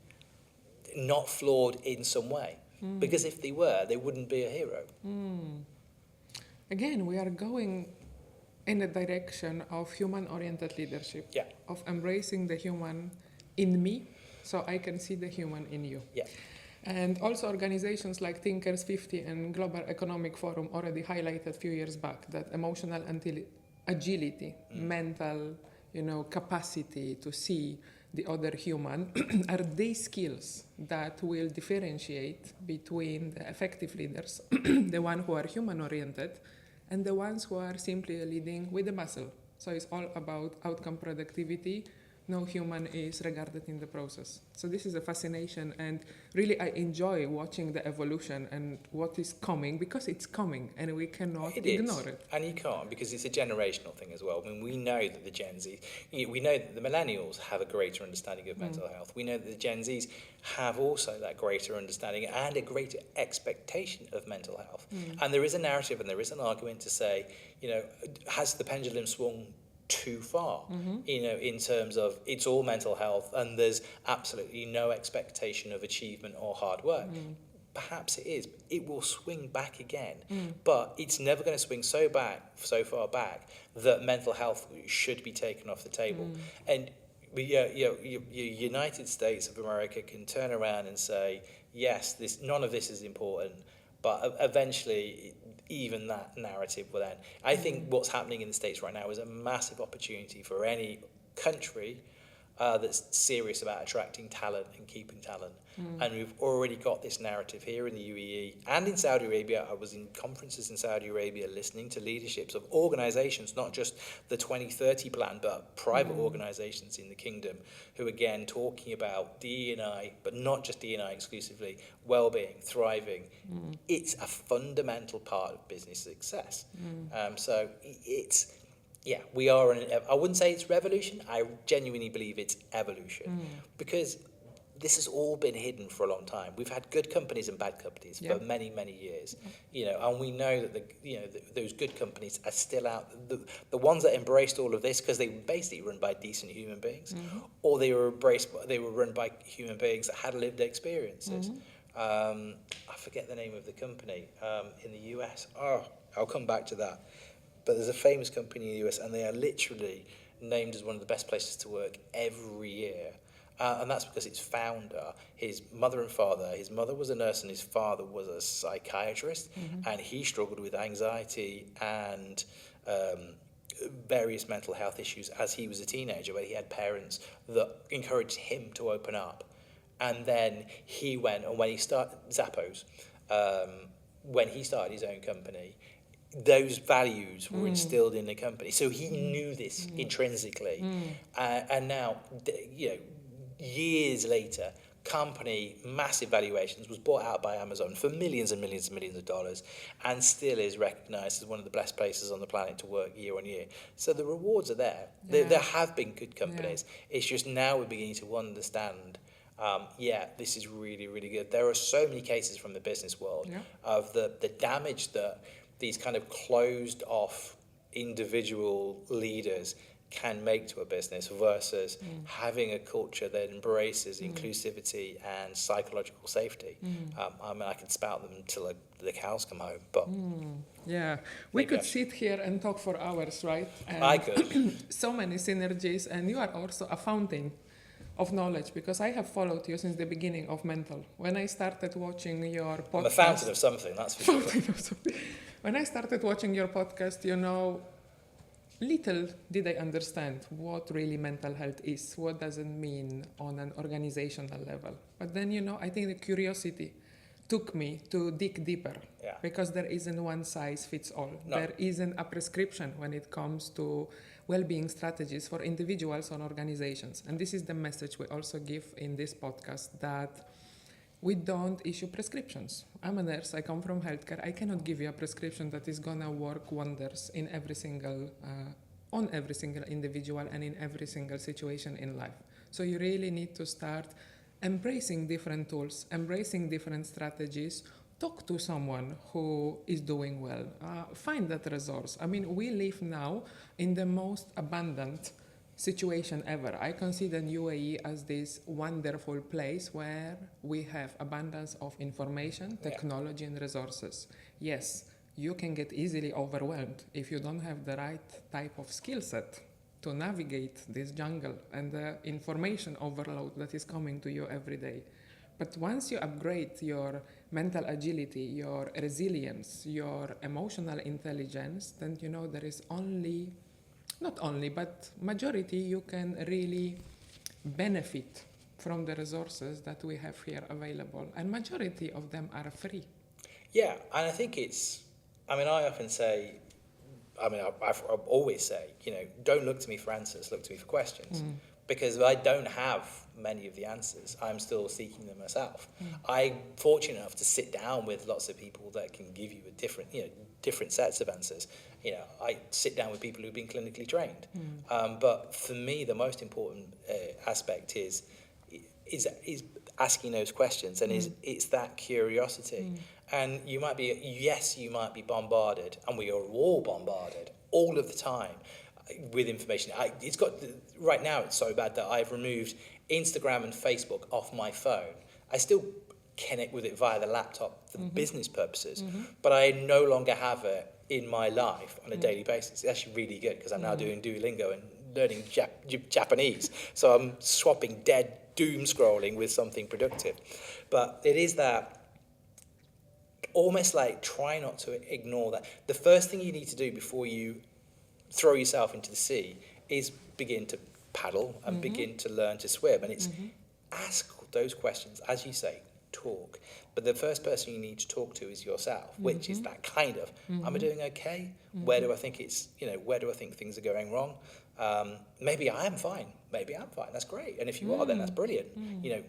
not flawed in some way, because if they were, they wouldn't be a hero. Again, we are going in the direction of human-oriented leadership, of embracing the human in me, so I can see the human in you. Yeah. And also organizations like Thinkers 50 and Global Economic Forum already highlighted a few years back that emotional agility, mental, capacity to see the other human are these skills that will differentiate between the effective leaders, the ones who are human-oriented, and the ones who are simply leading with the muscle. So it's all about outcome productivity. No human is regarded in the process. So this is a fascination, and really I enjoy watching the evolution and what is coming, because it's coming and we cannot ignore it. And you can't, because it's a generational thing as well. I mean, we know that the Gen Z, we know that the millennials have a greater understanding of mental health. We know that the Gen Zs have also that greater understanding and a greater expectation of mental health. And there is a narrative and there is an argument to say, has the pendulum swung too far, in terms of it's all mental health and there's absolutely no expectation of achievement or hard work. Perhaps it is. It will swing back again, but it's never going to swing so far back that mental health should be taken off the table. And United States of America can turn around and say, yes, none of this is important, but eventually even that narrative will end. I think what's happening in the States right now is a massive opportunity for any country that's serious about attracting talent and keeping talent. And we've already got this narrative here in the UAE and in Saudi Arabia. I was in conferences in Saudi Arabia listening to leaderships of organizations, not just the 2030 plan, but private organizations in the kingdom who, again, talking about D&I, but not just D&I exclusively, well-being, thriving. It's a fundamental part of business success. So it's... Yeah, we are I wouldn't say it's revolution. I genuinely believe it's evolution, because this has all been hidden for a long time. We've had good companies and bad companies for many, many years, and we know that those good companies are still out. The ones that embraced all of this because they were basically run by decent human beings, or they were run by human beings that had lived experiences. I forget the name of the company in the US. I'll come back to that. But there's a famous company in the US, and they are literally named as one of the best places to work every year. And that's because its founder, his mother and father, his mother was a nurse and his father was a psychiatrist, and he struggled with anxiety and various mental health issues as he was a teenager, where he had parents that encouraged him to open up. And then he went, and when he started Zappos, when he started his own company, those values were instilled in the company. So he knew this intrinsically. And now, years later, company, massive valuations, was bought out by Amazon for millions and millions and millions of dollars, and still is recognized as one of the best places on the planet to work year on year. So the rewards are there. There have been good companies. It's just now we're beginning to understand, this is really, really good. There are so many cases from the business world of the damage that these kind of closed off individual leaders can make to a business versus having a culture that embraces inclusivity and psychological safety. I mean, I could spout them until the cows come home, but Yeah, we could sit here and talk for hours, right? And I could. so many synergies, and you are also a fountain of knowledge because I have followed you since the beginning of Mental. When I started watching your podcast, I'm a fountain of something, that's for sure. When I started watching your podcast, little did I understand what really mental health is. What does it mean on an organizational level? But then, I think the curiosity took me to dig deeper because there isn't one size fits all. No. There isn't a prescription when it comes to well-being strategies for individuals or organizations. And this is the message we also give in this podcast, that we don't issue prescriptions. I'm a nurse, I come from healthcare. I cannot give you a prescription that is gonna work wonders in every single, on every single individual and in every single situation in life. So you really need to start embracing different tools, embracing different strategies. Talk to someone who is doing well. Find that resource. I mean, we live now in the most abundant situation ever. I consider UAE as this wonderful place where we have abundance of information, technology, and resources. Yes, you can get easily overwhelmed if you don't have the right type of skill set to navigate this jungle and the information overload that is coming to you every day. But once you upgrade your mental agility, your resilience, your emotional intelligence, then there is not only, but majority you can really benefit from the resources that we have here available. And majority of them are free. Yeah, and I think I often say, I always say, don't look to me for answers, look to me for questions. Because I don't have many of the answers. I'm still seeking them myself. I'm fortunate enough to sit down with lots of people that can give you different sets of answers. I sit down with people who've been clinically trained. But for me, the most important aspect is asking those questions, and it's that curiosity. And you might be bombarded, and we are all bombarded all of the time with information. Right now it's so bad that I've removed Instagram and Facebook off my phone. I still connect with it via the laptop for business purposes, but I no longer have it in my life on a daily basis. It's actually really good because I'm now doing Duolingo and learning Japanese. So I'm swapping dead doom scrolling with something productive. But it is that almost like try not to ignore that. The first thing you need to do before you throw yourself into the sea is begin to paddle and begin to learn to swim. And it's ask those questions, as you say, talk. But the first person you need to talk to is yourself, which is that kind of, am I doing okay? Where do I think things are going wrong? Maybe I am fine. Maybe I'm fine. That's great. And if you are, then that's brilliant.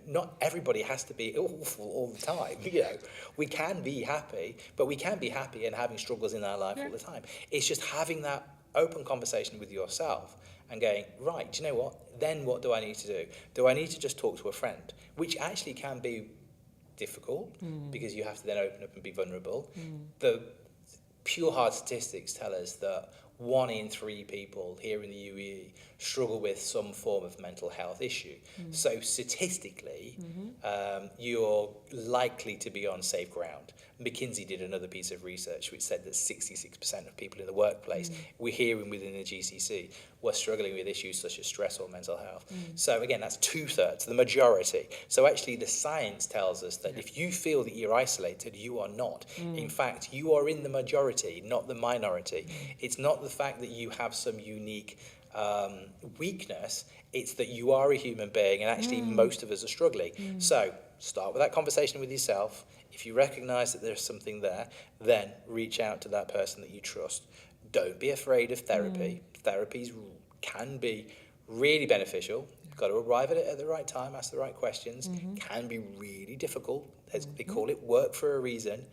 Not everybody has to be awful all the time. We can be happy, but we can be happy and having struggles in our life all the time. It's just having that open conversation with yourself and going, right, do you know what? Then what do I need to do? Do I need to just talk to a friend? Which actually can be difficult because you have to then open up and be vulnerable. The pure hard statistics tell us that 1 in 3 people here in the UAE struggle with some form of mental health issue. So statistically, you're likely to be on safe ground. McKinsey did another piece of research which said that 66% of people in the workplace, we're hearing within the GCC, were struggling with issues such as stress or mental health. So again, that's 2/3, the majority. So actually the science tells us that if you feel that you're isolated, you are not. In fact, you are in the majority, not the minority. It's not the fact that you have some unique weakness, it's that you are a human being, and actually most of us are struggling. So start with that conversation with yourself. If you recognize that there's something there, then reach out to that person that you trust. Don't be afraid of therapy. Therapies can be really beneficial. You've got to arrive at it at the right time, ask the right questions. Can be really difficult. They call it work for a reason.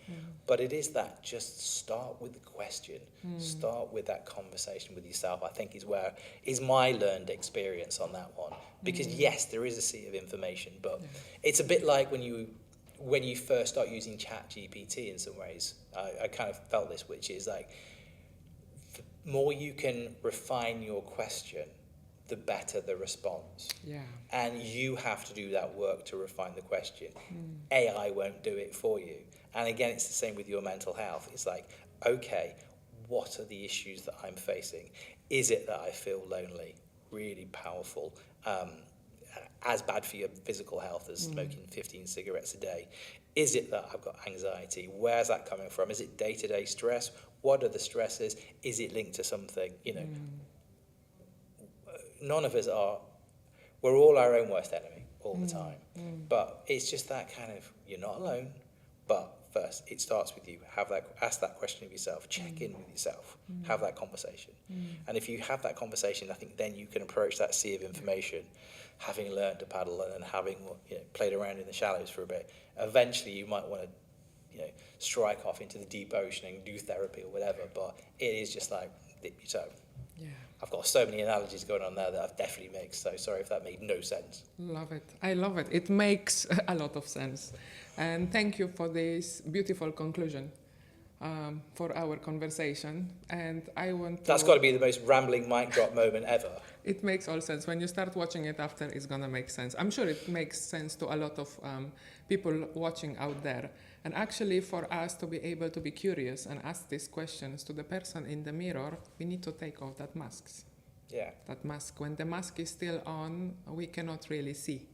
But it is that, just start with the question. Start with that conversation with yourself, I think is my learned experience on that one. Because yes, there is a sea of information, but it's a bit like when you when you first start using ChatGPT in some ways, I kind of felt this, which is like, the more you can refine your question, the better the response. Yeah. And you have to do that work to refine the question. AI won't do it for you. And again, it's the same with your mental health. It's like, okay, what are the issues that I'm facing? Is it that I feel lonely? Really powerful. As bad for your physical health as smoking 15 cigarettes a day. Is it that I've got anxiety? Where's that coming from? Is it day-to-day stress? What are the stresses? Is it linked to something? You know, none of us are, we're all our own worst enemy all the time. But it's just that kind of, you're not alone, but first, it starts with you. Ask that question of yourself. Check in with yourself. Have that conversation. And if you have that conversation, I think then you can approach that sea of information, having learned to paddle and having played around in the shallows for a bit. Eventually, you might want to strike off into the deep ocean and do therapy or whatever. But it is just like dip your toe. Yeah. I've got so many analogies going on there that I've definitely made. So sorry if that made no sense. Love it. I love it. It makes a lot of sense. And thank you for this beautiful conclusion for our conversation. And I want to... That's got to be the most rambling mic drop moment ever. It makes all sense. When you start watching it after, it's going to make sense. I'm sure it makes sense to a lot of people watching out there. And actually, for us to be able to be curious and ask these questions to the person in the mirror, we need to take off that masks. Yeah. That mask. When the mask is still on, we cannot really see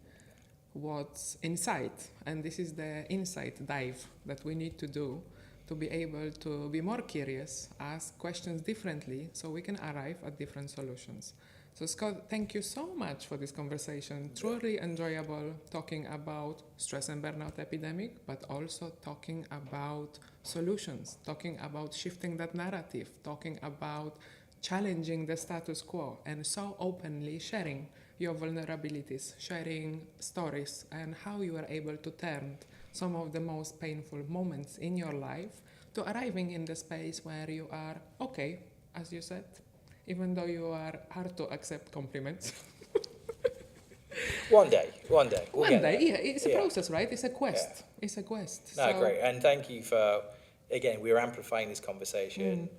what's inside. And this is the insight dive that we need to do to be able to be more curious, ask questions differently, so we can arrive at different solutions. So Scott, thank you so much for this conversation. Truly enjoyable talking about stress and burnout epidemic, but also talking about solutions, talking about shifting that narrative, talking about challenging the status quo, and so openly sharing your vulnerabilities, sharing stories, and how you were able to turn some of the most painful moments in your life to arriving in the space where you are okay, as you said, even though you are hard to accept compliments. One day. We'll One day, there. yeah, it's a process, right? It's a quest. Yeah. It's a quest. No, great. And thank you for, again, we're amplifying this conversation.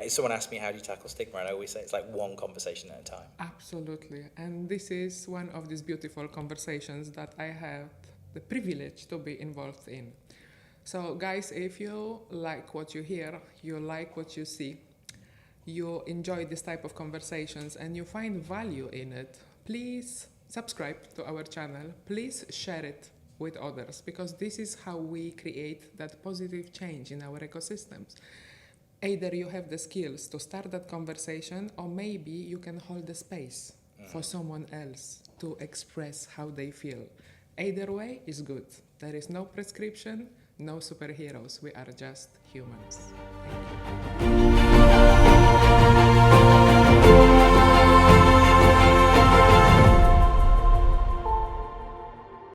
Someone asked me, how do you tackle stigma? And I always say it's like one conversation at a time. Absolutely. And this is one of these beautiful conversations that I have the privilege to be involved in. So guys, if you like what you hear, you like what you see, you enjoy this type of conversations and you find value in it, please subscribe to our channel. Please share it with others, because this is how we create that positive change in our ecosystems. Either you have the skills to start that conversation, or maybe you can hold the space for someone else to express how they feel. Either way is good. There is no prescription, no superheroes. We are just humans. Thank you.